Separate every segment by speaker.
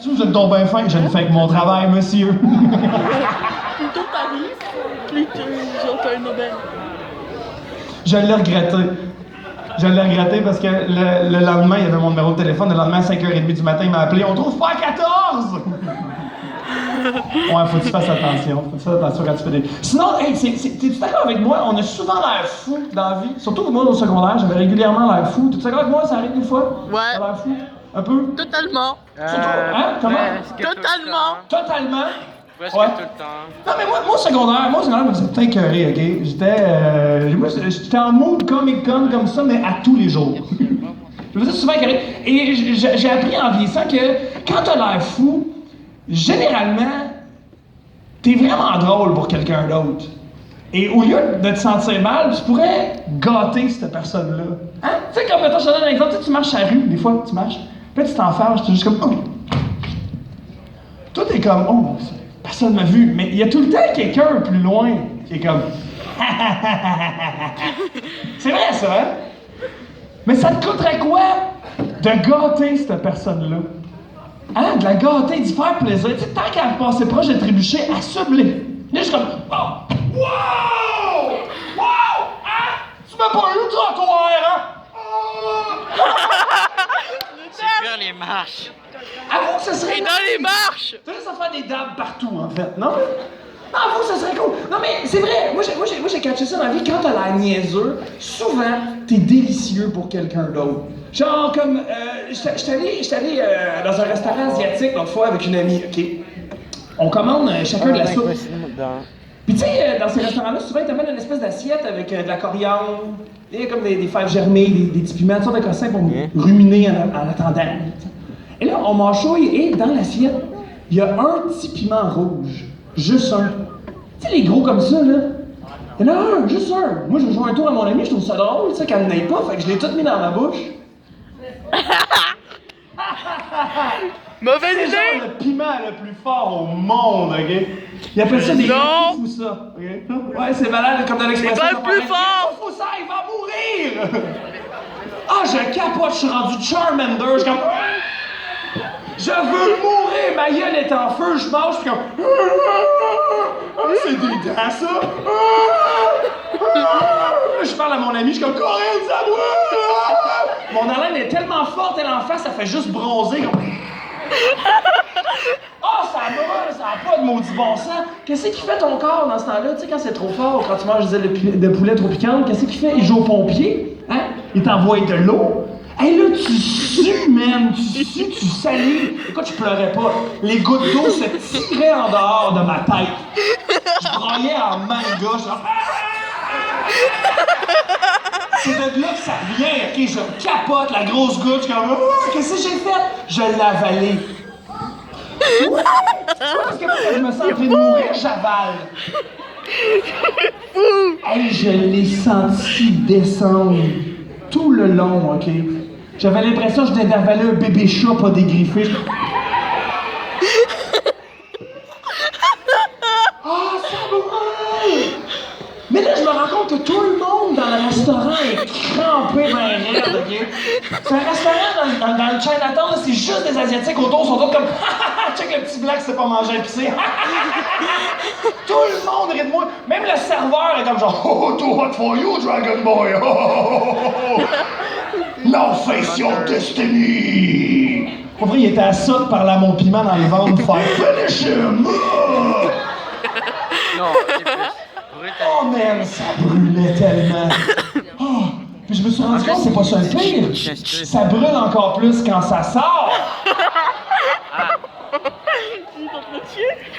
Speaker 1: Vous êtes donc bien fin, je ne fais que mon travail, monsieur.
Speaker 2: Plutôt t'arrives, puis j'entends une aubaine.
Speaker 1: Je l'ai regretté. Je l'ai regretté parce que le lendemain, il y avait mon numéro de téléphone. Le lendemain, à 5h30 du matin, il m'a appelé. On trouve pas à 14! Ouais, faut que tu fasses attention. Faut que tu fasses attention quand tu fais des. Sinon, hey, t'es-tu d'accord avec moi? On a souvent l'air fou dans la vie. Surtout moi, au secondaire, j'avais régulièrement l'air fou. T'es-tu d'accord avec moi? Ça arrive des fois?
Speaker 2: Ouais.
Speaker 1: T'as l'air fou? Un peu?
Speaker 2: Totalement.
Speaker 1: Surtout, hein? Comment?
Speaker 2: Totalement.
Speaker 1: Totalement?
Speaker 3: Presque
Speaker 1: Ouais.
Speaker 3: tout le temps.
Speaker 1: Non, mais moi, au secondaire, je me faisais écœurer, OK? J'étais en mode Comic-Con comme ça, mais à tous les jours. Je me faisais souvent écœurer. Et j'ai appris en vieillissant que quand t'as l'air fou, généralement, t'es vraiment drôle pour quelqu'un d'autre. Et au lieu de te sentir mal, tu pourrais gâter cette personne-là. Hein? Tu sais, comme, mettons, je te donne un exemple, tu marches à la rue, des fois, tu marches, puis là, tu t'enfermes, tu es juste comme, oh. Toi, t'es comme, oh, personne m'a vu. Mais il y a tout le temps quelqu'un plus loin qui est comme, c'est vrai, ça, hein? Mais ça te coûterait quoi de gâter cette personne-là? Hein? De la gâter, d'y faire plaisir. Tu sais, tant qu'à passer proche de trébucher, à subler. Là, je suis comme, oh! Wow! Wow! Hein? Tu m'as pas eu le trottoir, hein? Oh!
Speaker 3: C'est faire les marches.
Speaker 1: Avoue que ce serait...
Speaker 2: Et dans les marches!
Speaker 1: Tu sais, ça faire des dabs partout, en fait, non? Non, avoue, ça serait cool. Non, mais c'est vrai, moi j'ai catché ça dans la vie. Quand t'as l'air niaiseux, souvent, t'es délicieux pour quelqu'un d'autre. Genre, comme, j'étais allé dans un restaurant asiatique l'autre fois avec une amie, OK? On commande chacun de la soupe. Puis tu sais, dans ces restaurants-là, souvent, ils t'amènent une espèce d'assiette avec de la coriandre, il y a comme des fèves germées, des petits piments, toutes sortes de cossins pour ruminer en attendant. Et là, on mâchouille et dans l'assiette, il y a un petit piment rouge. Juste un. Tu sais, les gros comme ça, là. Il y en a un, juste un. Moi, je joue un tour à mon ami, je trouve ça drôle, tu sais, qu'elle n'aille pas, fait que je l'ai tout mis dans ma bouche.
Speaker 2: Mauvaise
Speaker 1: C'est
Speaker 2: idée!
Speaker 1: genre le piment le plus fort au monde, OK? Ils appellent ça des
Speaker 2: Non.
Speaker 1: fous ça, OK? Ouais, c'est malade, comme dans l'expression.
Speaker 2: C'est pas le plus fort!
Speaker 1: Fou ça, il va mourir! Ah, je capote, je suis rendu Charmander, je suis comme... Je veux mourir, ma gueule est en feu, je mange, puis comme... C'est des dents, ça! Là, je parle à mon ami, je suis comme... Corinne, ça brûle! Mon haleine est tellement forte, elle en face, ça fait juste bronzer, comme... Ah, ça brûle, ça n'a pas de maudit bon sens. Qu'est-ce qui fait ton corps dans ce temps-là? Tu sais, quand c'est trop fort, quand tu manges des ailes de poulet trop piquantes, qu'est-ce qu'il fait? Il joue au pompier, hein? Il t'envoie de l'eau. Hey, là, tu sues, man! Tu sues, tu salis. Écoute, je pleurais pas. Les gouttes d'eau se tiraient en dehors de ma tête. Je broyais en manga, genre... C'est de là que ça vient, ok? Je capote la grosse goutte, je suis comme... Qu'est-ce que j'ai fait? Je l'ai avalé. Parce que moi, quand je me sens en train de mourir, j'avale. Hey, je l'ai senti descendre tout le long, ok? J'avais l'impression que je venais d'avaler un bébé chat pas dégriffé. Ah, ça brûle! Mais là, je me rends compte que tout le monde dans le restaurant est crampé ben raide, OK? C'est un restaurant dans le Chinatown, c'est juste des Asiatiques autour, ils sont tous comme « Check le petit black, c'est pas manger épicé! » Tout le monde rit de moi. Même le serveur est comme genre « Oh, too hot for you, Dragon Boy! Oh! Now face your destiny! » Pour vrai, il était à ça de parler à mon piment dans les ventres pour faire « Finish him! »
Speaker 3: Non, c'est plus.
Speaker 1: Oh man, ça brûlait tellement! Oh, puis je me suis rendu compte que c'est pas ça le pire! Ça brûle encore plus quand ça sort!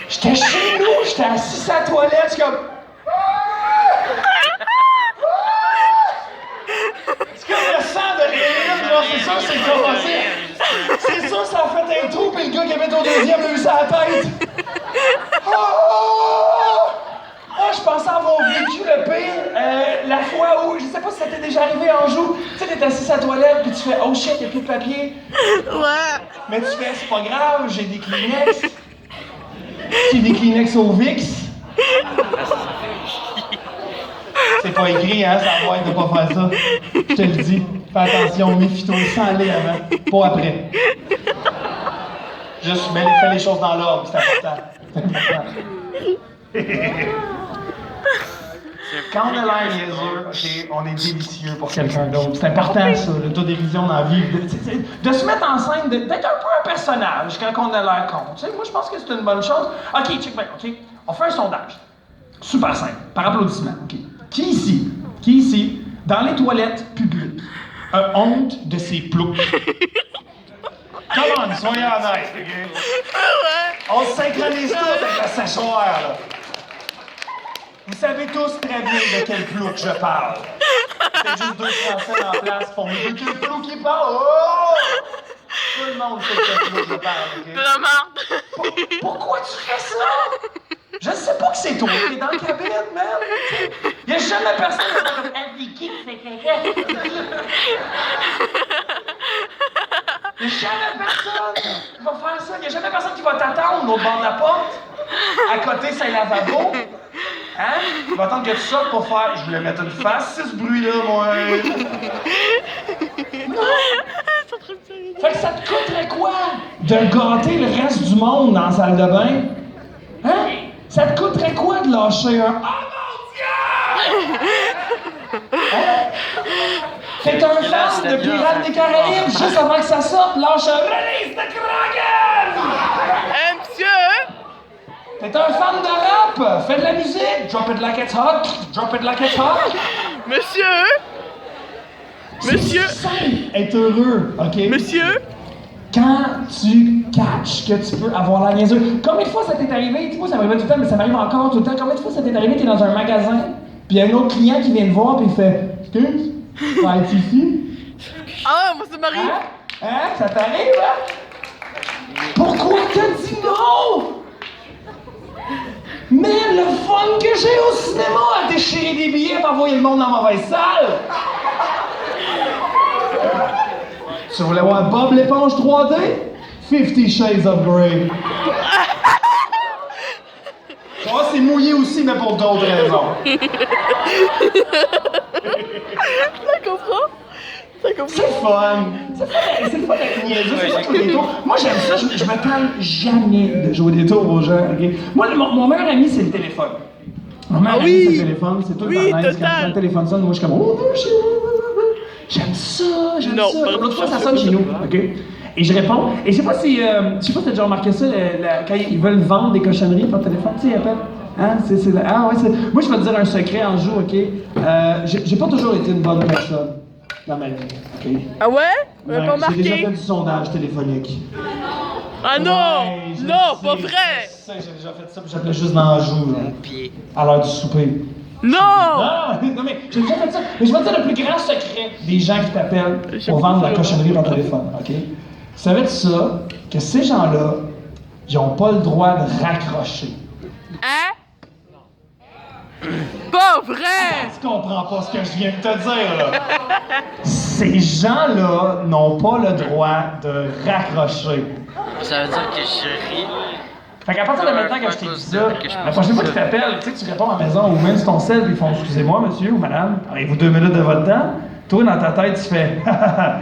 Speaker 1: J'étais chez nous, j'étais assis sur la toilette, je suis comme... C'est comme le sang de l'urine, genre, c'est ça, c'est commencé! C'est sûr, ça a fait un trou, puis le gars qui avait au deuxième a eu ça à la tête! Ah, je pensais avoir vécu le pire, la fois où, je sais pas si ça t'est déjà arrivé en joue, tu sais, t'es assis à la toilette, puis tu fais « Oh shit, y'a plus de papier! »
Speaker 2: Ouais!
Speaker 1: Mais tu fais « C'est pas grave, j'ai des Kleenex! » J'ai des Kleenex au VIX! C'est pas écrit, hein, ça va être de pas faire ça. Je te le dis. Fais attention, méfie-toi, sans aller avant, pas après. Juste, fais les choses dans l'ordre, c'est important. Quand on a l'air niaiseux, ok, on est délicieux pour quelqu'un d'autre. C'est important, ça, l'autodérision dans la vie. De se mettre en scène, d'être un peu un personnage quand on a l'air con. Tu sais, moi, je pense que c'est une bonne chose. OK, check bien, OK. On fait un sondage. Super simple, par applaudissement, OK. Qui ici, dans les toilettes publiques, a honte de ses ploucs? Come on, soyez honnêtes, OK? On se synchronise tous avec la séchoire, là. Vous savez tous très bien de quel plouc je parle. C'est juste deux Français en place qui font « Mais de quel plouc il parle? Oh! » Tout le monde sait de quel plouc je parle, OK?
Speaker 2: De la marde.
Speaker 1: Pourquoi tu fais ça? Je sais pas que c'est toi qui es dans la cabine, man! Y'a jamais personne qui va comme « Ah, c'est qui fait caca? » Y'a jamais personne qui va faire ça. Y'a jamais personne qui va t'attendre au bord de la porte, à côté c'est un lavabo. Hein? Il va attendre que tu sortes pour faire. Je voulais mettre une face, c'est ce bruit-là, moi. Non! Fait que ça te coûterait quoi de gâter le reste du monde dans la salle de bain? Hein? Ça te coûterait quoi de lâcher un. Oh mon Dieu! Hein? T'es un fan de Pirates des Caraïbes, juste avant que ça sorte, lâche un release de Kraken!
Speaker 2: Monsieur!
Speaker 1: T'es un fan de rap! Fais de la musique! Drop it like it's hot! Drop it like it's hot!
Speaker 2: Monsieur! Monsieur!
Speaker 1: C'est simple, être heureux, OK?
Speaker 2: Monsieur!
Speaker 1: Quand tu catches que tu peux avoir la niaiseux. Combien de fois ça t'est arrivé? Tu sais, moi, ça m'arrive tout le temps, mais ça m'arrive encore tout le temps. Combien de fois ça t'est arrivé? T'es dans un magasin, puis il y a un autre client qui vient te voir, puis il fait « Excuse, vas être ici? »
Speaker 2: Ah, moi ça m'arrive!
Speaker 1: Hein? Ça t'arrive, hein? Pourquoi t'as dit non? Mais le fun que j'ai au cinéma à déchirer des billets pour envoyer le monde dans la mauvaise salle! Tu voulais voir Bob l'éponge 3D? 50 Shades of Grey. Ça, c'est mouillé aussi, mais pour d'autres raisons.
Speaker 2: Ça comprend?
Speaker 1: C'est fun! C'est le fun d'être niaiseux, c'est pas jouer des tours. Moi, j'aime ça, je me tente jamais de jouer des tours aux gens, OK? Moi, mon meilleur ami, c'est le téléphone. Mon meilleur ami, c'est le téléphone, c'est tout le temps nice. Quand le téléphone sonne, moi, je suis comme « Oh, non, j'aime ça, j'aime ça! » L'autre fois, ça sonne chez nous, OK? Et je réponds. Et je sais pas si t'as déjà remarqué ça, quand ils veulent vendre des cochonneries par téléphone, tu sais, ils appellent. Hein? Ah ouais, moi, je vais te dire un secret en jour, OK? J'ai pas toujours été une bonne personne dans ma vie, OK?
Speaker 2: Ah ouais? Vous m'avez pas
Speaker 1: J'ai déjà
Speaker 2: remarqué?
Speaker 1: fait du sondage téléphonique.
Speaker 2: Ah non!
Speaker 1: Ouais, je
Speaker 2: Non,
Speaker 1: sais,
Speaker 2: pas vrai!
Speaker 1: Je sais, j'ai déjà fait ça, puis j'appelais juste dans la joue, là,
Speaker 3: Pied.
Speaker 1: à l'heure du souper.
Speaker 2: Non!
Speaker 1: Non, mais j'ai déjà fait ça. Mais je vais te dire le plus grand secret des gens qui t'appellent pour vendre la cochonnerie par téléphone, OK? Savais-tu ça, que ces gens-là, ils n'ont pas le droit de raccrocher?
Speaker 2: Hein? Pas vrai!
Speaker 1: Tu comprends pas ce que je viens de te dire, là? Ces gens-là n'ont pas le droit de raccrocher.
Speaker 3: Ça veut dire que je ris.
Speaker 1: Fait qu'à partir de maintenant que je t'ai dit ça, la prochaine fois qu'ils t'appellent, tu sais que tu réponds à la maison ou même sur ton sel, puis ils font « Excusez-moi, monsieur ou madame, avez-vous 2 minutes de votre temps? » Toi, dans ta tête, tu fais « Ta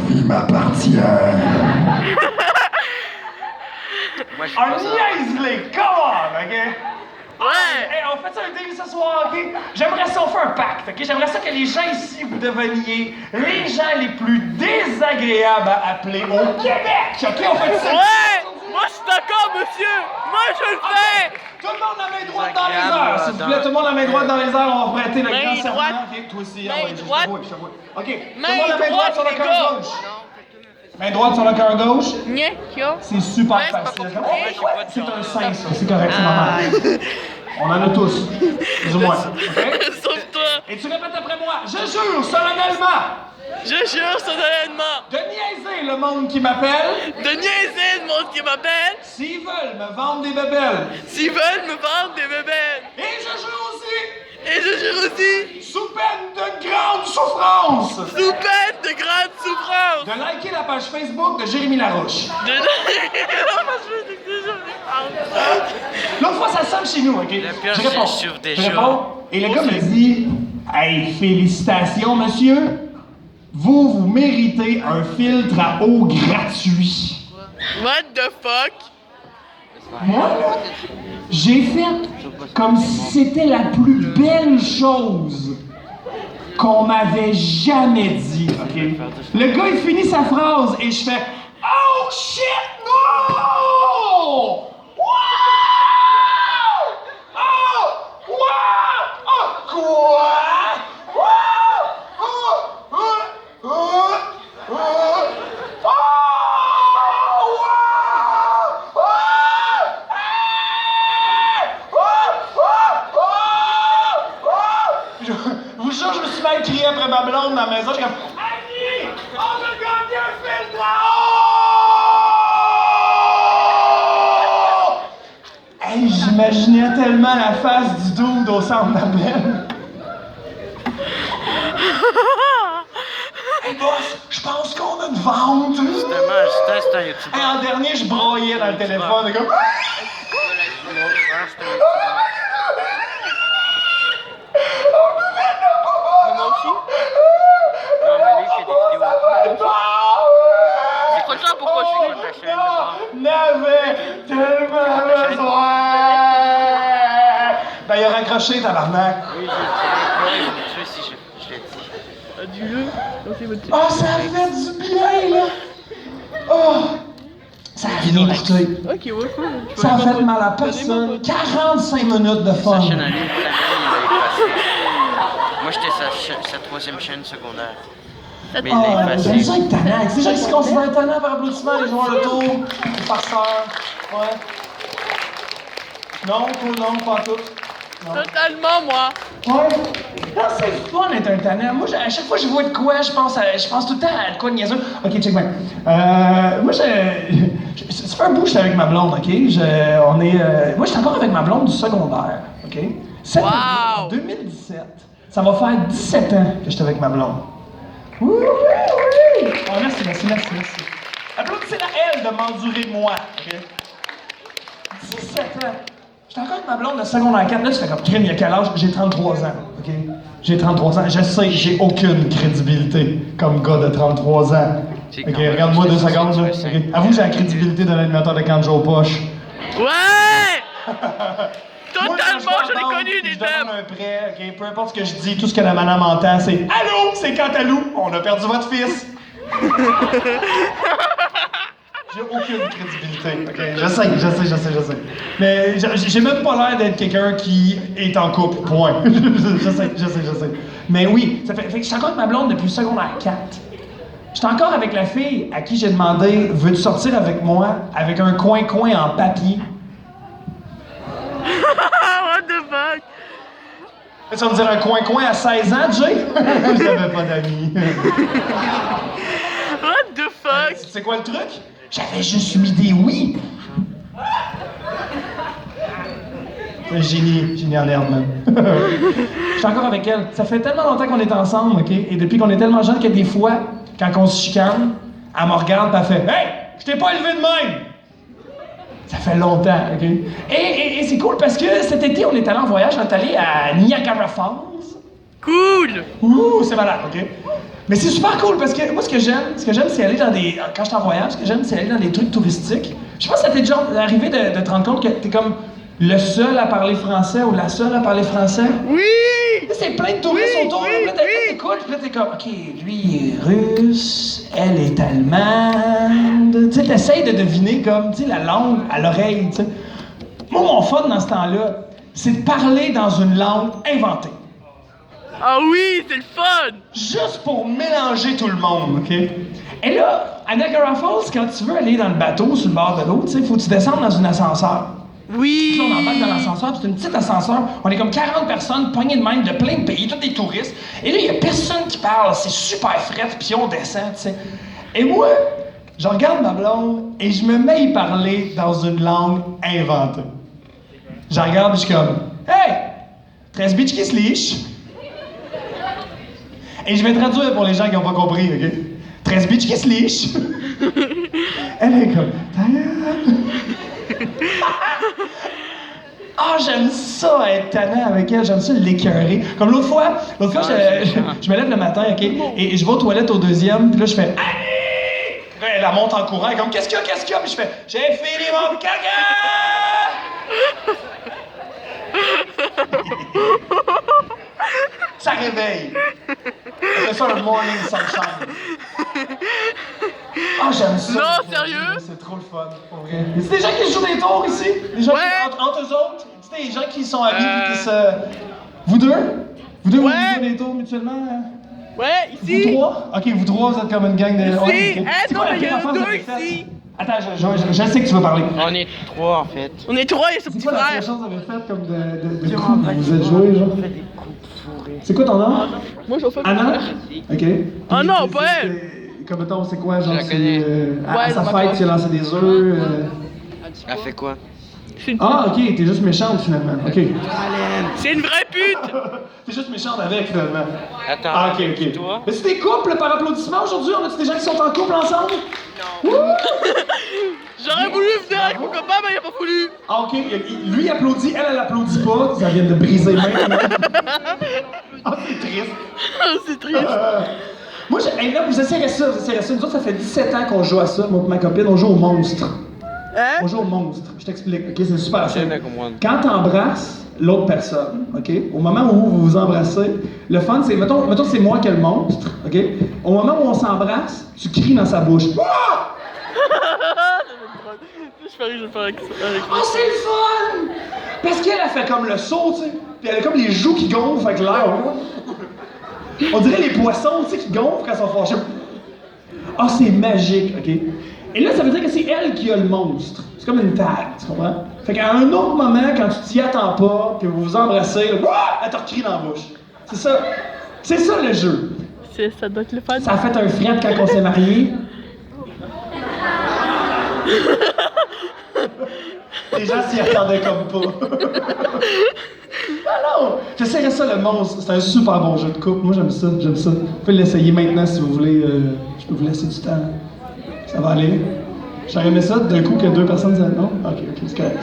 Speaker 1: vie m'appartient! »
Speaker 3: Moi, je suis
Speaker 1: Un
Speaker 3: pas ça.
Speaker 1: niaise-les! Come on, OK?
Speaker 2: Ouais!
Speaker 1: Hey, on fait ça un deal ce soir, OK? J'aimerais ça, on fait un pacte, OK? J'aimerais ça que les gens ici, vous deveniez les gens les plus désagréables à appeler au Québec, OK? On fait ça?
Speaker 2: Ouais! Moi je suis d'accord, monsieur! Moi je le fais!
Speaker 1: Tout le monde la main droite dans les airs, s'il vous plaît. Tout le monde la main droite dans les airs, on va prêter le
Speaker 2: Main
Speaker 1: grand serment.
Speaker 2: droite.
Speaker 1: OK, toi aussi,
Speaker 2: Main
Speaker 1: ah ouais,
Speaker 2: droite.
Speaker 1: je te vois. OK, tout le
Speaker 2: Main
Speaker 1: monde la main droite sur le
Speaker 2: droite, les
Speaker 1: cœur
Speaker 2: gars.
Speaker 1: gauche. Main droite sur le cœur gauche.
Speaker 2: Nya, kia.
Speaker 1: C'est super
Speaker 2: Ouais, c'est pas
Speaker 1: facile.
Speaker 2: compliqué.
Speaker 1: Hey, quoi? C'est un sein, ça. C'est correct, c'est normal. On en a tous, plus ou moins. OK?
Speaker 2: Sauf toi!
Speaker 1: Et tu répètes après moi. Je jure solennellement
Speaker 2: Je jure solennellement
Speaker 1: de niaiser le monde qui m'appelle
Speaker 2: de niaiser le monde qui m'appelle
Speaker 1: s'ils veulent me vendre des bébelles.
Speaker 2: s'ils veulent me vendre des bébés.
Speaker 1: Et je jure aussi,
Speaker 2: Et je jure aussi,
Speaker 1: sous peine de grande souffrance,
Speaker 2: sous peine de grande souffrance,
Speaker 1: de liker la page Facebook de Jérémy Larouche. L'autre fois, ça sonne chez nous, OK?
Speaker 3: Le pire,
Speaker 1: Je réponds.
Speaker 3: je souffre déjà.
Speaker 1: Je réponds. Et le gars me dit « Hey, félicitations, monsieur. Vous méritez un filtre à eau gratuit. »
Speaker 2: What the fuck?
Speaker 1: Moi, là, j'ai fait comme si c'était la plus belle chose qu'on m'avait jamais dit, OK? Le gars, il finit sa phrase et je fais « Oh shit, no! Wow! Oh! Wow! Oh! Quoi? Wow! Oh! Oh! Oh! Oh! Oh! Je vous jure, je me suis mal crié après ma blonde dans la maison. J'ai comme Annie, on a gagné un film là! Hey, j'imaginais tellement la face du dude au centre d'appel. Hey boss, je pense qu'on a une vente.
Speaker 3: Justement, c'est un youtubeur.
Speaker 1: Hey, en dernier, je broyais dans le téléphone. Et comme
Speaker 2: Moi aussi?
Speaker 3: Non, mais lui, il fait des vidéos.
Speaker 2: C'est quoi ça? Pourquoi je suis
Speaker 3: ta chaîne,
Speaker 1: n'avait tellement besoin. Ben, il a raccroché, tabarnak.
Speaker 3: Oui, je le tuer si je l'ai dit.
Speaker 2: Dis-le. Non, c'est votre...
Speaker 1: Oh, ça a fait du bien, là. Oh, ça a rien coûté.
Speaker 2: Ok, ouais, cool.
Speaker 1: Ça a fait mal à personne. 45 minutes de fun.
Speaker 3: Sa chaîne à lui, il l'a effacé. Moi, j'étais sa troisième chaîne secondaire. Mais il
Speaker 1: Oh,
Speaker 3: l'a
Speaker 1: j'aime
Speaker 3: effacé.
Speaker 1: ça être tannant. C'est gens qui se considèrent tannants par applaudissement, les joueurs de tour, les farceurs. Ouais. Non, toi, non, pas tout. Non.
Speaker 2: Totalement, moi.
Speaker 1: Ouais. Non, c'est fun d'être un tannant. Moi, à chaque fois que je vois de quoi, je pense tout le temps à de quoi de niaiseux. Ok, check bien. Moi, ça fait un bout que j'étais avec ma blonde, ok? Moi, j'étais encore avec ma blonde du secondaire, ok? En 2017. Ça va faire 17 ans que j'étais avec ma blonde. Oui, oui, oui! Oh, merci. Applaudissez-la, elle, de m'endurer moi, ok? 17 ans. J'étais encore avec ma blonde de secondaire 4. Là, tu fais comme, crime, il y a quel âge? J'ai 33 ans, ok? J'ai 33 ans. Je sais, j'ai aucune crédibilité comme gars de 33 ans. Ok, regarde-moi 2 secondes, là. Okay. Avoue que j'ai la crédibilité de l'animateur de Kanjo aux poches.
Speaker 2: Ouais! Totalement,
Speaker 1: Moi,
Speaker 2: je l'ai connu,
Speaker 1: je
Speaker 2: des
Speaker 1: demande
Speaker 2: thèmes!
Speaker 1: un prêt, ok? Peu importe ce que je dis, tout ce que la madame entend, c'est « Allô, c'est Cantalou, on a perdu votre fils! » J'ai aucune crédibilité, ok? Je sais. Mais j'ai même pas l'air d'être quelqu'un qui est en couple, point. je sais. Mais oui, ça fait que je suis encore avec ma blonde depuis le secondaire 4. J'étais encore avec la fille à qui j'ai demandé « Veux-tu sortir avec moi? » avec un coin-coin en papier.
Speaker 2: What the fuck?
Speaker 1: Tu vas me dire un coin-coin à 16 ans, Jay? J'avais pas d'amis.
Speaker 2: What the fuck?
Speaker 1: C'est quoi le truc? J'avais juste mis des oui. Génie en herbe, même. Je suis encore avec elle. Ça fait tellement longtemps qu'on est ensemble, OK? Et depuis qu'on est tellement jeunes que des fois, quand on se chicane, elle me regarde et elle fait « Hey! Je t'ai pas élevé de même! » Ça fait longtemps, OK? Et c'est cool parce que cet été, on est allé en voyage, on est allé à Niagara Falls.
Speaker 2: Cool!
Speaker 1: Ouh, c'est malade, OK? Mais c'est super cool parce que moi, ce que j'aime, c'est aller dans des... Quand je suis en voyage, ce que j'aime, c'est aller dans des trucs touristiques. Je sais pas si ça t'est déjà arrivé de te rendre compte que t'es comme le seul à parler français ou la seule à parler français.
Speaker 2: Oui!
Speaker 1: C'est plein de touristes autour, là, puis là, t'écoutes, puis là, t'es comme, OK, lui, il est russe, elle est allemande. Tu sais, t'essayes de deviner, comme, tu sais, la langue à l'oreille, tu sais. Moi, mon fun dans ce temps-là, c'est de parler dans une langue inventée.
Speaker 2: Ah oui, c'est le fun!
Speaker 1: Juste pour mélanger tout le monde, OK? Et là, à Niagara Falls, quand tu veux aller dans le bateau sur le bord de l'eau, tu sais, faut que tu descendes dans un ascenseur.
Speaker 2: Oui!
Speaker 1: Puis là, on embarque dans l'ascenseur, puis c'est une petite ascenseur. On est comme 40 personnes poignées de même de plein de pays, tous des touristes. Et là, il y a personne qui parle, c'est super fret, puis on descend, tu sais. Et moi, je regarde ma blonde et je me mets à y parler dans une langue inventée. Je regarde et je suis comme « Hey! Tresbitchki slish! » Et je vais traduire pour les gens qui n'ont pas compris, OK? Tresbitchki slish! Elle est comme « Ta gueule! » Ah, j'aime ça être tannant avec elle, j'aime ça l'écœurer. Comme l'autre fois, je me lève le matin, OK, et je vais aux toilettes au deuxième, puis là, je fais « Annie! Là, elle monte en courant, elle est comme, qu'est-ce qu'il y a, qu'est-ce qu'il y a? Puis je fais, j'ai fini mon caca! Ça réveille. C'est ça le morning sunshine. Ah, j'aime ça.
Speaker 2: Non, sérieux?
Speaker 1: C'est trop le fun, pour vrai. Y a des gens qui jouent des tours ici? Les gens
Speaker 2: Ouais.
Speaker 1: qui, entre eux autres? C'est des gens qui sont amis et qui se... Vous deux? Vous deux,
Speaker 2: Ouais.
Speaker 1: vous jouez des tours mutuellement? Hein?
Speaker 2: Ouais,
Speaker 1: Vous
Speaker 2: ici.
Speaker 1: trois? Ok, vous trois, vous êtes comme une gang de...
Speaker 2: Ici.
Speaker 1: Ouais, ok.
Speaker 2: Eh,
Speaker 1: C'est
Speaker 2: non,
Speaker 1: quoi la
Speaker 2: mais il y
Speaker 1: pire
Speaker 2: a
Speaker 1: affaire que vous
Speaker 2: deux
Speaker 1: avez faite?
Speaker 2: ici.
Speaker 1: Attends, je sais que tu vas parler.
Speaker 3: On est 3 en fait.
Speaker 2: On est trois et ce
Speaker 1: C'est
Speaker 2: petit
Speaker 1: quoi la pire
Speaker 2: frère.
Speaker 1: chose que vous avez faite comme de coups que vous êtes joué, genre?
Speaker 3: On fait des coups fourrés.
Speaker 1: C'est quoi ton nom?
Speaker 2: Moi, je vais faire.
Speaker 1: Anna? Ok.
Speaker 2: Ah non,
Speaker 1: Puis,
Speaker 2: pas
Speaker 1: c'est-
Speaker 2: elle.
Speaker 1: Comme mettons, c'est quoi, genre,
Speaker 3: Je la connais.
Speaker 1: à
Speaker 2: Ouais,
Speaker 1: sa
Speaker 2: non,
Speaker 1: fête,
Speaker 2: pas
Speaker 1: tu as lancé des œufs.
Speaker 3: Elle fait quoi?
Speaker 2: C'est une...
Speaker 1: Ah, ok, t'es juste méchante finalement. Ok.
Speaker 2: C'est une vraie pute.
Speaker 1: T'es juste méchante avec finalement.
Speaker 3: Attends.
Speaker 1: Ah, ok, ok.
Speaker 3: Toi?
Speaker 1: Mais c'est des couples par applaudissement aujourd'hui? On a-tu des gens qui sont en couple ensemble? Non.
Speaker 2: J'aurais voulu venir avec mon copain, mais il a pas voulu.
Speaker 1: Ah, ok. Lui il applaudit, elle applaudit pas. Ça vient de briser maintenant. Ah, c'est triste.
Speaker 2: C'est triste.
Speaker 1: Moi, hey, là, vous essayerez ça, vous essayerez ça. Nous autres, ça fait 17 ans qu'on joue à ça, moi et ma copine. On joue au monstre.
Speaker 2: Hein?
Speaker 1: On joue au monstre. Je t'explique, ok? C'est super simple.
Speaker 3: bien comprendre.
Speaker 1: Quand t'embrasses l'autre personne, ok? Au moment où vous vous embrassez, le fun, c'est, mettons c'est moi qui ai le monstre, ok? Au moment où on s'embrasse, tu cries dans sa bouche. Ah!
Speaker 2: Je vais le faire avec ça. Avec
Speaker 1: Ah, c'est le fun! Parce qu'elle a fait comme le saut, tu sais. Puis elle a comme les joues qui gonflent avec l'air. On dirait les poissons, tu sais, qui gonflent quand ils sont fâchés. Ah, c'est magique, ok? Et là, ça veut dire que c'est elle qui a le monstre. C'est comme une tag, tu comprends? Fait qu'à un autre moment, quand tu t'y attends pas, puis vous vous embrassez, là, ouah, elle te recrie dans la bouche. C'est ça. C'est ça le jeu.
Speaker 2: Ça doit être le fun.
Speaker 1: Ça a fait un fret quand on s'est mariés. Les gens s'y attendaient comme pas. Non, j'essaierai ça le monstre. C'est un super bon jeu de couple. Moi j'aime ça, j'aime ça. Vous pouvez l'essayer maintenant si vous voulez. Je peux vous laisser du temps. Ça va aller. J'aurais aimé ça d'un coup que deux personnes disaient non. Ok, c'est correct.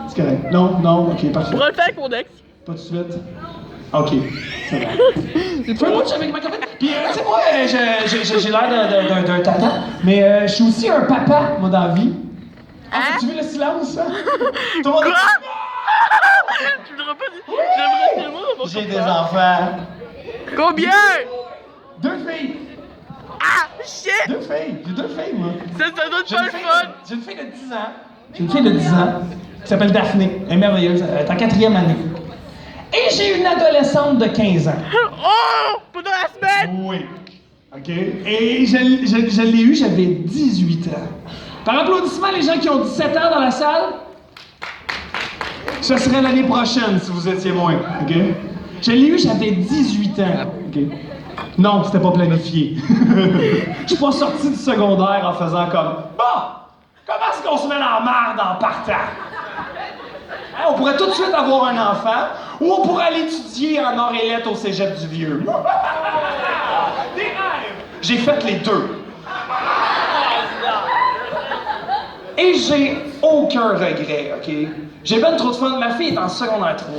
Speaker 1: C'est correct. Non, ok, parfait.
Speaker 2: Je pourrais le faire avec mon ex.
Speaker 1: Pas tout de suite. Ok, c'est bon. Je fais un match avec ma copine. Puis, tu sais, moi, j'ai l'air d'un tata, mais je suis aussi un papa, moi, dans la vie. Ah, tu veux le silence, ça? Tout le monde
Speaker 2: Quoi? Tu voudrais pas dire. J'aimerais tellement avoir
Speaker 1: J'ai
Speaker 2: comme
Speaker 1: des
Speaker 2: ça.
Speaker 1: enfants.
Speaker 2: Combien?
Speaker 1: 2 filles.
Speaker 2: Ah, shit!
Speaker 1: 2 filles. J'ai 2 filles, moi.
Speaker 2: Ça doit être
Speaker 1: J'ai
Speaker 2: pas
Speaker 1: une
Speaker 2: le
Speaker 1: fille
Speaker 2: fun.
Speaker 1: J'ai une fille de 10 ans. J'ai une fille de 10 ans qui s'appelle Daphné. Elle est merveilleuse. Elle est en 4e année. Et j'ai une adolescente de 15 ans.
Speaker 2: Oh! Pendant la semaine!
Speaker 1: Oui. OK. Et je l'ai eu, j'avais 18 ans. Par applaudissement, les gens qui ont 17 ans dans la salle, ce serait l'année prochaine si vous étiez moins. OK? Je l'ai eu, j'avais 18 ans. OK? Non, c'était pas planifié. Je suis pas sorti du secondaire en faisant comme bon, comment est-ce qu'on se met dans la merde en partant? Hein, on pourrait tout de suite avoir un enfant, ou on pourrait aller étudier en or et lettres au cégep du Vieux. Des rêves! J'ai fait les deux. Et j'ai aucun regret, OK? J'ai ben trop de fun. Ma fille est en secondaire 3.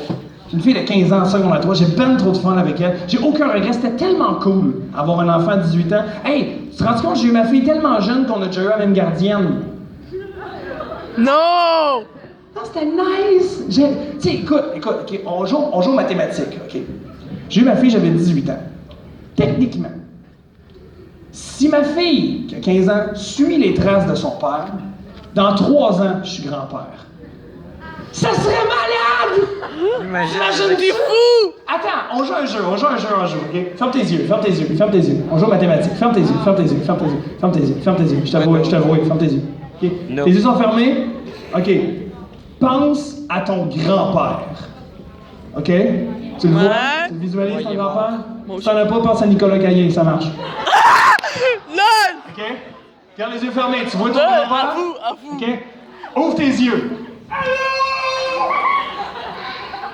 Speaker 1: J'ai une fille de 15 ans en secondaire 3. J'ai ben trop de fun avec elle. J'ai aucun regret. C'était tellement cool avoir un enfant de 18 ans. Hey, tu te rends compte, j'ai eu ma fille tellement jeune qu'on a déjà eu la même gardienne.
Speaker 2: Non!
Speaker 1: Non, c'était nice! Tu sais, écoute, OK, on joue aux mathématiques, OK? J'ai eu ma fille, j'avais 18 ans. Techniquement, si ma fille, qui a 15 ans, suit les traces de son père, dans 3 ans, je suis grand-père. Ça serait malade! Imagine
Speaker 2: T'es fou!
Speaker 1: Attends, on joue un jeu, OK? Ferme tes yeux. On joue aux mathématiques. Ferme tes yeux. Je t'avoue, ferme tes yeux. OK?
Speaker 3: No.
Speaker 1: Tes yeux sont fermés? OK. Pense à ton grand-père. OK? Tu le vois?
Speaker 2: Ouais.
Speaker 1: Tu le visualises, ton grand-père?
Speaker 2: Moi
Speaker 1: Si t'en as pas, pense à Nicolas Gaillet, ça marche.
Speaker 2: LOL!
Speaker 1: OK? Garde les yeux fermés. Tu vois ton
Speaker 2: LOL!
Speaker 1: grand-père?
Speaker 2: À vous!
Speaker 1: OK? Ouvre tes yeux.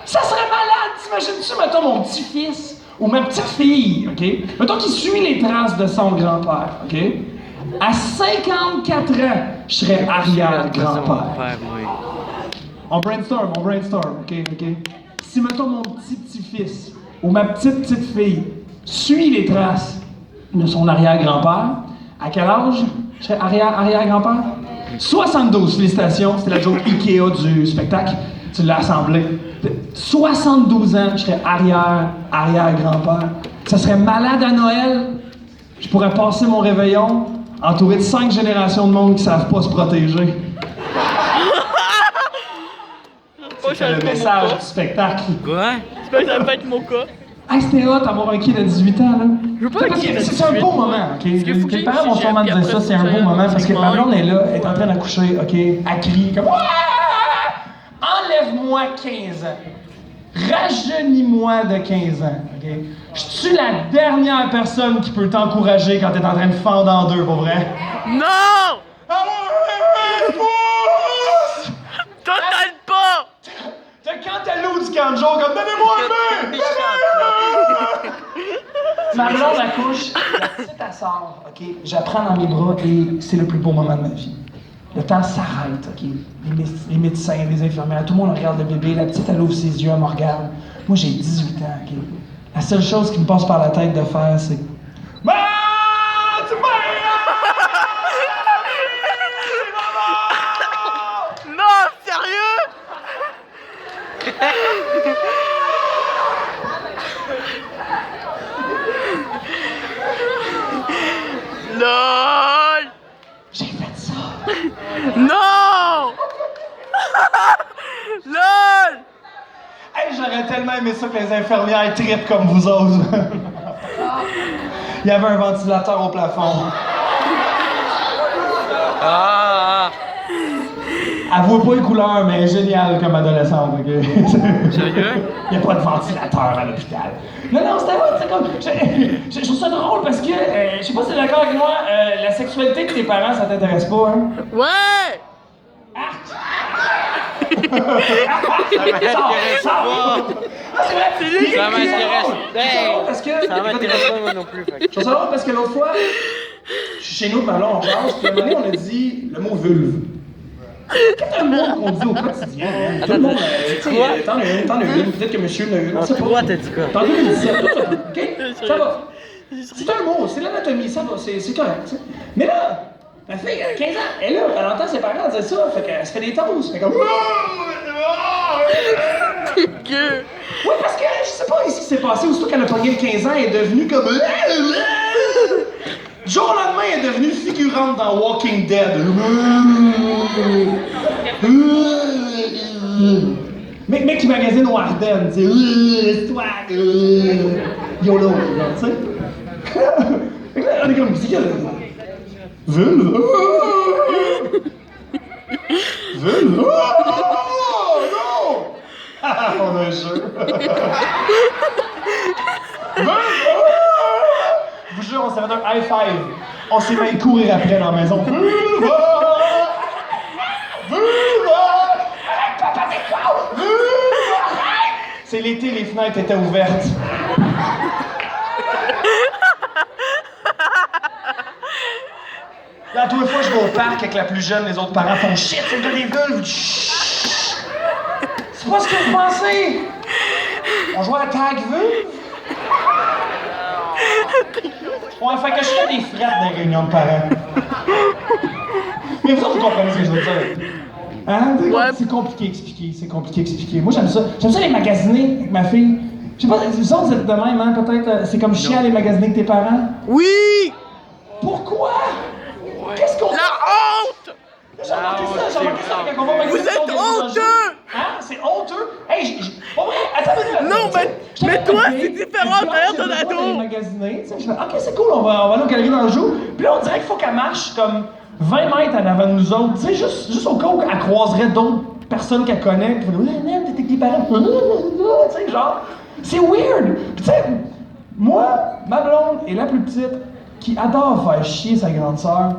Speaker 1: Ça serait malade! T'imagines-tu, mettons, mon petit-fils ou ma petite-fille, OK? Mettons qu'il suit les traces de son grand-père, OK? À 54 ans, je serais arrière-grand-père. On brainstorm, OK? Si, mettons, mon petit-petit-fils ou ma petite-petite-fille suit les traces de son arrière-grand-père, à quel âge? Je serais arrière-grand-père. 72, félicitations, c'était la joke Ikea du spectacle. Tu l'as assemblé. 72 ans, je serais arrière-grand-père. Ça serait malade à Noël. Je pourrais passer mon réveillon entouré de 5 générations de monde qui savent pas se protéger. C'est le message du spectacle.
Speaker 3: Quoi?
Speaker 2: J'espère que ça va pas être mon cas.
Speaker 1: Hey, c'était hot d'avoir un kid de 18 ans, là.
Speaker 2: Je veux pas un kid de
Speaker 1: C'est un
Speaker 2: 18.
Speaker 1: beau moment, OK? Tes parents vont sûrement te dire ça, c'est un beau moment, parce que ma blonde est là, elle est en train d'accoucher, OK? Elle crie comme... Enlève-moi 15 ans. Rajeunis-moi de 15 ans, OK? Je suis la dernière personne qui peut t'encourager quand t'es en train de fendre en deux, pour vrai.
Speaker 2: Non! Total pas!
Speaker 1: Quand t'as l'eau du canjo, comme donnez-moi un peu! Ma blonde accouche, la petite elle sort, OK? J'apprends dans mes bras et c'est le plus beau moment de ma vie. Le temps s'arrête, OK? Les médecins, les infirmières, tout le monde regarde le bébé, la petite elle ouvre ses yeux, elle me regarde. Moi j'ai 18 ans, OK? La seule chose qui me passe par la tête de faire, c'est...
Speaker 2: Non, sérieux? LOL!
Speaker 1: J'ai fait ça!
Speaker 2: Non! LOL!
Speaker 1: Hey, j'aurais tellement aimé ça que les infirmières trippent comme vous autres. Il y avait un ventilateur au plafond.
Speaker 3: Ah!
Speaker 1: Elle voit pas les couleurs, mais elle est géniale comme adolescente, OK?
Speaker 3: Sérieux?
Speaker 1: Il n'y a pas de ventilateur à l'hôpital. Non, c'était vrai, c'est comme... Je trouve ça drôle parce que, je sais pas si t'es d'accord avec moi, la sexualité de tes parents, ça t'intéresse pas, hein?
Speaker 2: Ouais!
Speaker 3: Ça m'intéresse.
Speaker 1: Parce que...
Speaker 3: Ça m'intéresse pas moi non plus.
Speaker 1: Je trouve ça drôle parce que l'autre fois, je suis chez nous, par là, on jase, puis à un moment donné, on a dit le mot vulve. C'est un mot qu'on dit au quotidien. Hein. Tout le monde, tu sais, t'en as une, peut-être que monsieur l'a une.
Speaker 3: Pourquoi t'as dit quoi?
Speaker 1: T'en as 2017, tout ça, OK? Ça va. C'est un mot, c'est l'anatomie, ça va, c'est correct. T'sais. Mais là, ma fille, elle a 15 ans, elle est là, elle entend ses parents dire ça, fait qu'elle se fait des toasts, fait comme... Oui, parce que je sais pas ce qui s'est passé, aussitôt qu'elle a pogné le 15 ans, elle est devenue comme... Du jour au lendemain, elle est devenue figurante dans Walking Dead. Mec qui magasine au Ardennes, tu sais, swag, YOLO, tu sais. Fait que là, on est comme, c'est quel... Vulve? Vulve? Oh, non! On a un jeu. Vulve? Je vous jure, on s'est fait un high five. On s'est mis à courir après dans la maison. Vulva! Vulva! Arrête, papa, t'es con! Vulva! Arrête! C'est l'été, les fenêtres étaient ouvertes. Là, tous les fois, je vais au parc avec la plus jeune, les autres parents font shit, c'est le gars des vulves. Chut! C'est pas ce que vous pensez! On joue à tag vulve? Ouais, fait que je fais des frettes des réunions de parents. Mais vous autres, vous comprenez ce que je veux dire? Hein?
Speaker 2: Ouais.
Speaker 1: C'est compliqué à expliquer, Moi, j'aime ça. J'aime ça les magasiner avec ma fille. Je sais pas, vous autres, vous êtes de même, hein? Peut-être, c'est comme chiant les magasiner avec tes parents.
Speaker 2: Oui!
Speaker 1: Pourquoi? Qu'est-ce qu'on...
Speaker 2: La honte!
Speaker 1: J'ai remarqué ça quand on va magasiner.
Speaker 2: Vous êtes honteux!
Speaker 1: Hein? C'est honteux? Hey, pas vrai? Attends,
Speaker 2: Non, mais toi, c'est différent, d'ailleurs, ton ado.
Speaker 1: Magasiner, tu sais, je fais, OK, c'est cool, on va aller aux galeries d'Anjou. Puis là, on dirait qu'il faut qu'elle marche comme 20 mètres en avant de nous autres. Tu sais, juste au cas où elle croiserait d'autres personnes qu'elle connaît. Puis elle fait, ouais, t'es tes parents. Tu sais, genre, c'est weird. Puis tu sais, moi, ma blonde est la plus petite qui adore faire chier sa grande sœur.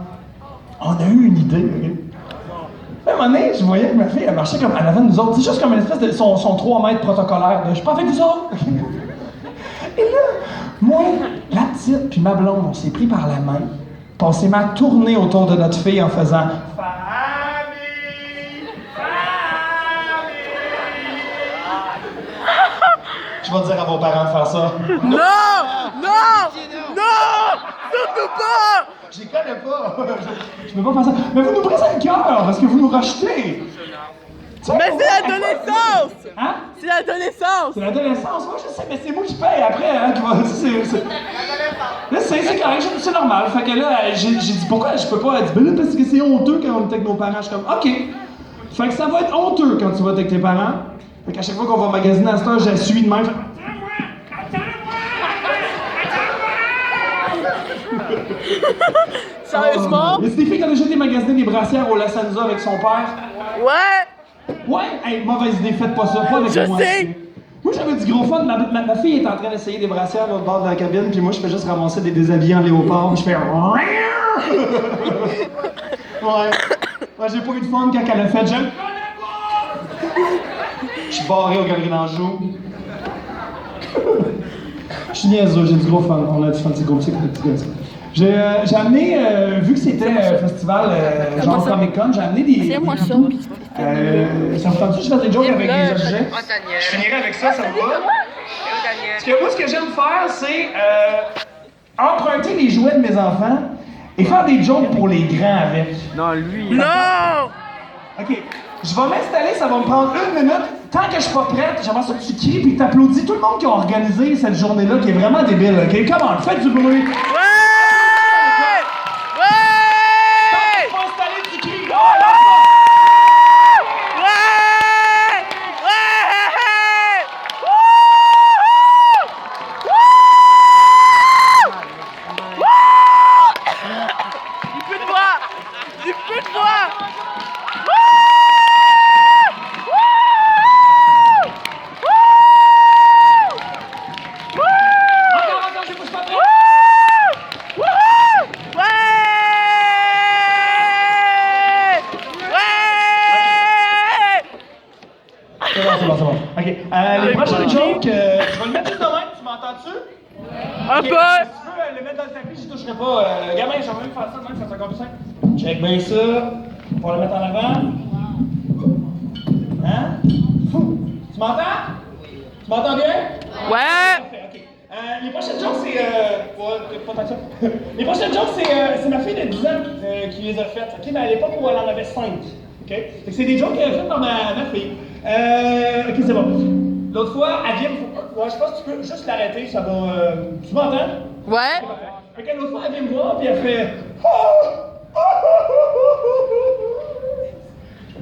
Speaker 1: On a eu une idée, OK? À un moment donné, je voyais que ma fille, elle marchait comme en avant de nous autres. C'est juste comme une espèce de son 3 mètres protocolaire. Je suis pas avec vous autres. Et là, moi, la petite puis ma blonde, on s'est pris par la main. Puis on s'est mis à tourner autour de notre fille en faisant Famille! Famille! Je vais dire à vos parents de faire ça.
Speaker 2: Non! Non! Non! Surtout pas!
Speaker 1: Je les connais pas. Je peux pas faire ça. Mais vous nous brisez le cœur parce que vous nous rejetez.
Speaker 2: Mais c'est l'adolescence!
Speaker 1: Hein?
Speaker 2: C'est l'adolescence!
Speaker 1: C'est l'adolescence, moi je sais, mais c'est moi qui paye après, hein, qui va. Là, c'est correct, c'est normal. Fait que là, j'ai dit pourquoi je peux pas. Elle dit, ben là, parce que c'est honteux quand on est avec nos parents. Je suis comme, ok. Fait que ça va être honteux quand tu vas être avec tes parents. Fait qu'à chaque fois qu'on va magasiner à cette heure, j'essuie de même.
Speaker 2: Sérieusement?
Speaker 1: Y a des filles qui ont déjà été magasiner des brassières au La Senza avec son père?
Speaker 2: Ouais!
Speaker 1: Ouais! Hey, mauvaise idée, faites pas ça, pas avec
Speaker 2: Je
Speaker 1: moi.
Speaker 2: sais.
Speaker 1: Moi j'avais du gros fun, ma fille est en train d'essayer des brassières à l'autre bord de la cabine, puis moi je fais juste ramasser des déshabillés en léopard, puis je fais ouais. Ouais, j'ai pas eu de fun quand elle a fait, je connais pas! Je suis barré au Galerie d'Anjou. Je suis niaiseux, j'ai du gros fun, on a du fun, c'est gros, c'est cool. J'ai amené, vu que c'était un festival genre Comic Con, j'ai amené des.
Speaker 2: C'est moi ça.
Speaker 1: Ça me tente-tu que je fasse des jokes avec des objets? Je finirai avec ça, ça vous va? Parce que moi, ce que j'aime faire, c'est emprunter les jouets de mes enfants et faire des jokes pour les grands avec.
Speaker 3: Non, lui.
Speaker 2: Non!
Speaker 1: Ok, je vais m'installer, ça va me prendre 1 minute. Tant que je suis pas prête, j'aimerais ça que tu cries puis t'applaudis tout le monde qui a organisé cette journée-là qui est vraiment débile, ok? Comment? Faites du bruit! C'est bon. Ok. Les prochaines jokes, je vais le mettre juste de même, tu m'entends-tu?
Speaker 2: Un
Speaker 1: Okay,
Speaker 2: peu!
Speaker 1: Si tu veux le mettre dans le tapis, je toucherai pas. Gamin, j'aimerais même faire ça de même, ça fait encore plus simple. Check bien ça. On va le mettre en avant. Hein? Fou. Tu m'entends? Tu m'entends bien?
Speaker 2: Ouais!
Speaker 1: Parfait, ok. Les prochaines jokes, c'est. Pas tant que ça. Les prochaines jokes, c'est ma fille de 10 ans qui les a faites. Ok, mais à l'époque où elle en avait 5. Ok? Fait que c'est des jokes faites par ma fille. Ok, c'est bon. L'autre fois, elle vient me. Ouais, je pense que tu peux juste l'arrêter, ça va. Tu m'entends?
Speaker 2: Ouais!
Speaker 1: Fait que l'autre fois, elle vient me voir, puis elle fait.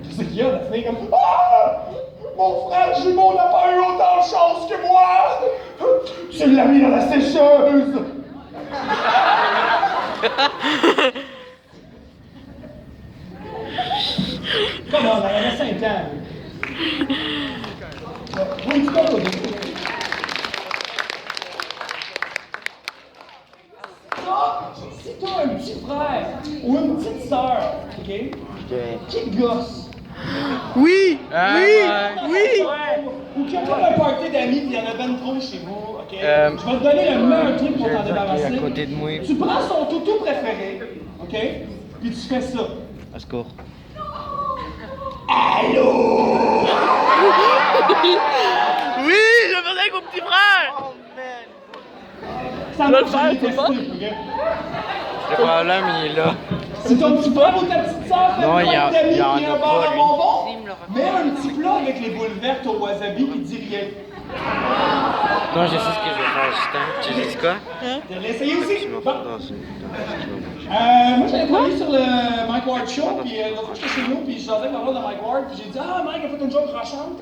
Speaker 1: Qu'est-ce qu'il y a, la fille comme. Mon frère jumeau n'a pas eu autant de chance que moi! Tu l'as mis dans la sécheuse! Comment, elle avait 5 ans. Oui, tu peux. Si t'as un petit frère ou une petite sœur, ok? Qui gosse?
Speaker 2: Oui! Oui! Oui!
Speaker 1: Ou qui a pas un party d'amis pis il y en a ben trop chez vous, ok? Je vais te donner le meilleur truc pour t'en débarrasser.
Speaker 3: À côté de moi.
Speaker 1: Tu prends son toutou préféré, ok? Puis tu fais ça.
Speaker 3: À secours.
Speaker 1: Allô?
Speaker 2: Oui! Je faisais avec mon petit frère!
Speaker 1: Ça
Speaker 2: Je vais le faire,
Speaker 1: j'ai
Speaker 2: c'est pas?
Speaker 1: testé, ok?
Speaker 3: Le problème, il est là.
Speaker 1: C'est ton petit frère ou ta petite sœur fait
Speaker 3: Non,
Speaker 1: plein
Speaker 3: il y a-
Speaker 1: d'amis
Speaker 3: il y en
Speaker 1: qui a
Speaker 3: a
Speaker 1: un bar
Speaker 3: pas,
Speaker 1: à
Speaker 3: lui.
Speaker 1: bonbons? Mets un petit plat avec les boules vertes au wasabi pis dis rien.
Speaker 3: Non, je sais ce que je vais faire, Justin. Tu dis quoi?
Speaker 1: Tu l'as essayé aussi?
Speaker 3: Tu m'en
Speaker 1: Bon.
Speaker 3: fous dans une.
Speaker 1: Moi, j'avais travaillé sur le Mike Ward Show, puis l'autre fois, j'étais chez nous, puis je sortais avec la voix de Mike Ward, puis j'ai dit « Ah, Mike a fait une joke rochante. »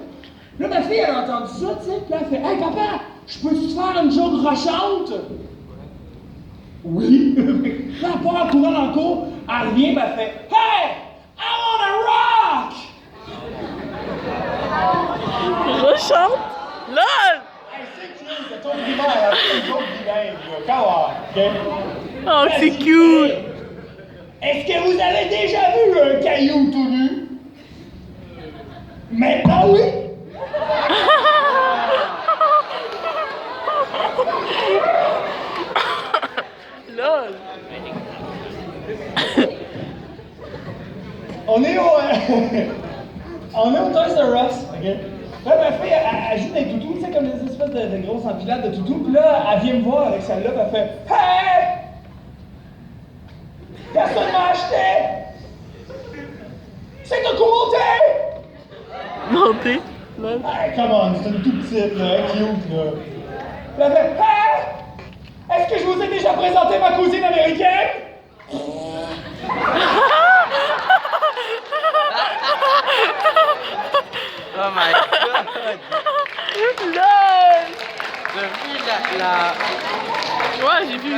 Speaker 1: Là, ma fille, elle a entendu ça, tu sais, puis là, elle fait « Hey, papa, je peux-tu te faire une joke rochante? » Oui. Là, elle part en courant dans le cours, elle revient, puis elle fait « Hey, I'm on a rock! »
Speaker 2: Rechante! LOL!
Speaker 1: Hey, c'est cute, c'est ton primaire, elle a fait une joke bilingue, là. Come on, OK?
Speaker 2: Oh, c'est cute!
Speaker 1: Est-ce que vous avez déjà vu un caillou tout nu? Maintenant, oui!
Speaker 2: LOL!
Speaker 1: On est au Toys R Us, ok? Là, ma fille, elle joue des toutous, tu sais, comme des espèces de grosses empilades de toutous, puis là, elle vient me voir avec celle-là, puis elle fait « Hey! Personne m'a acheté! C'est un coup monté!
Speaker 2: Monté.
Speaker 1: Hey, come on, c'est une toute petite, là, cute, là. La fait, hey! Est-ce que je vous ai déjà présenté ma cousine américaine?
Speaker 3: Oh my god!
Speaker 2: LOL!
Speaker 3: J'ai vu la...
Speaker 2: Ouais, j'ai vu.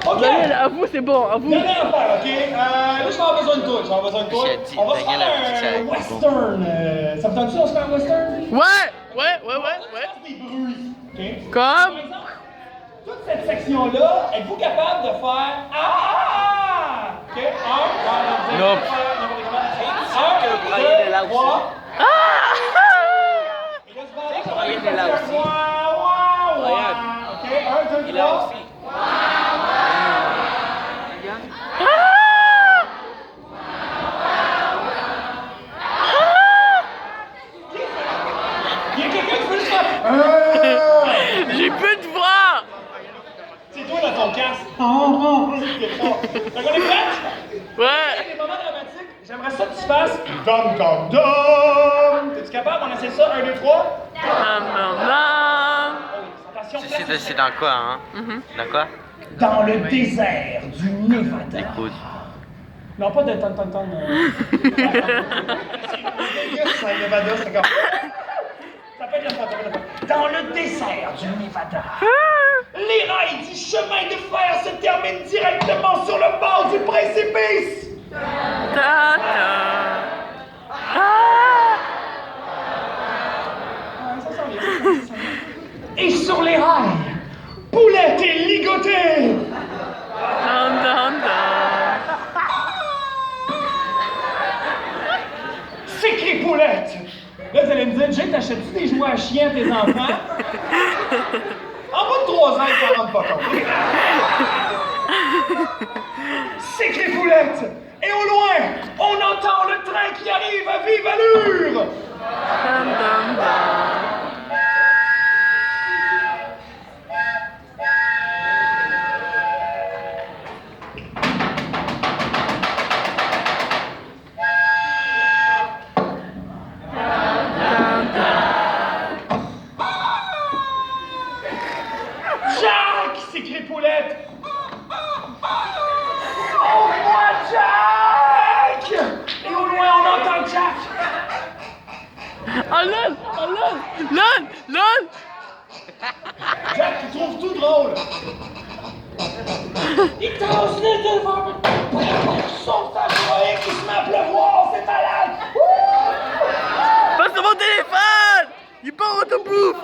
Speaker 1: Ok!
Speaker 2: Daniel, avoue, c'est bon, avoue.
Speaker 1: Dernière affaire, ok? Là, je vais avoir besoin de toi, On va se
Speaker 3: Daniel
Speaker 1: faire
Speaker 3: avait dit que ça allait
Speaker 1: un
Speaker 3: être bon.
Speaker 1: western. Ça vous tente ça, on se fait un western?
Speaker 2: Ouais.
Speaker 1: On va faire des bruits, ok? Par
Speaker 2: Comme.
Speaker 1: exemple, toute cette section-là, êtes-vous capable de faire ah! Ok?
Speaker 3: Non. Brian est là aussi.
Speaker 1: 3.
Speaker 2: Ah!
Speaker 1: Et là,
Speaker 3: Brian est là aussi. Brian.
Speaker 1: Ok? 1, 2, 3.
Speaker 3: Il est là aussi.
Speaker 1: Il y a quelqu'un qui veut juste faire
Speaker 2: J'ai plus de voix!
Speaker 1: C'est toi dans ton casque. Fait qu'on est prêts?
Speaker 2: Ouais!
Speaker 1: Les moments dramatiques, j'aimerais ça que tu fasses dom dom dom. T'es-tu capable? On essaie ça? 1, 2, 3.
Speaker 2: Nam, nam, nam.
Speaker 1: Attention,
Speaker 3: C'est dans quoi, hein? Dans quoi?
Speaker 1: Dans le désert du Nevada.
Speaker 3: Écoute.
Speaker 1: Non, pas de ton. C'est Nevada, c'est comme. Ça peut être dans le désert du Nevada. Les rails du chemin de fer se terminent directement sur le bord du précipice.
Speaker 2: Ta, ta.
Speaker 1: Ça sent bien. Et sur les rails, Poulette est ligotée.
Speaker 2: Dun, dun, dun.
Speaker 1: Sacré Poulette. Là, vous allez me dire, Jay, t'achètes-tu des jouets à chien à tes enfants? En bas de 3 ans, ils s'en rendent pas compte. Sacré Poulette. Et au loin, on entend le train qui arrive à vive allure.
Speaker 2: Dun, dun, dun.
Speaker 1: Jack! S'écrie Poulette. Sauve-moi, Jack! Et au loin, on entend Jack.
Speaker 2: Oh lol! Oh lol! Lol! Lol!
Speaker 1: Jack, tu trouves tout drôle. Il tasse les devants. Sauve ta joie qui se met à pleuvoir, c'est malade.
Speaker 2: Passe sur mon téléphone! Il part au autobouffe!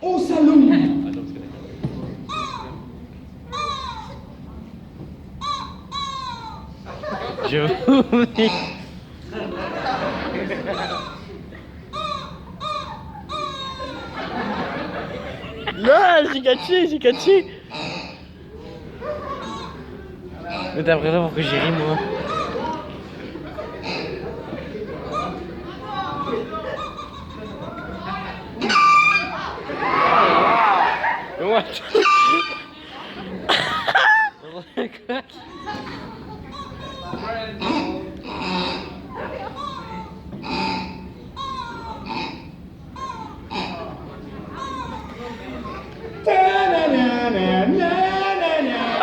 Speaker 1: Au salon.
Speaker 2: Lol! J'ai catché!
Speaker 3: Mais t'as l'impression pourquoi j'ai ri, moi? What?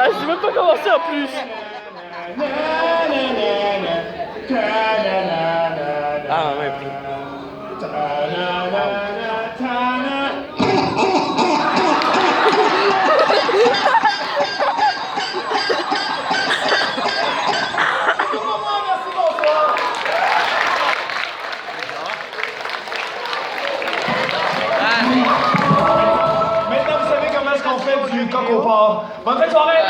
Speaker 2: Ah, j'ai même pas commencé en plus!
Speaker 3: Ah, ouais, pris.
Speaker 1: Maintenant, vous savez comment est-ce qu'on fait du coq au porc. Bonne fin de soirée!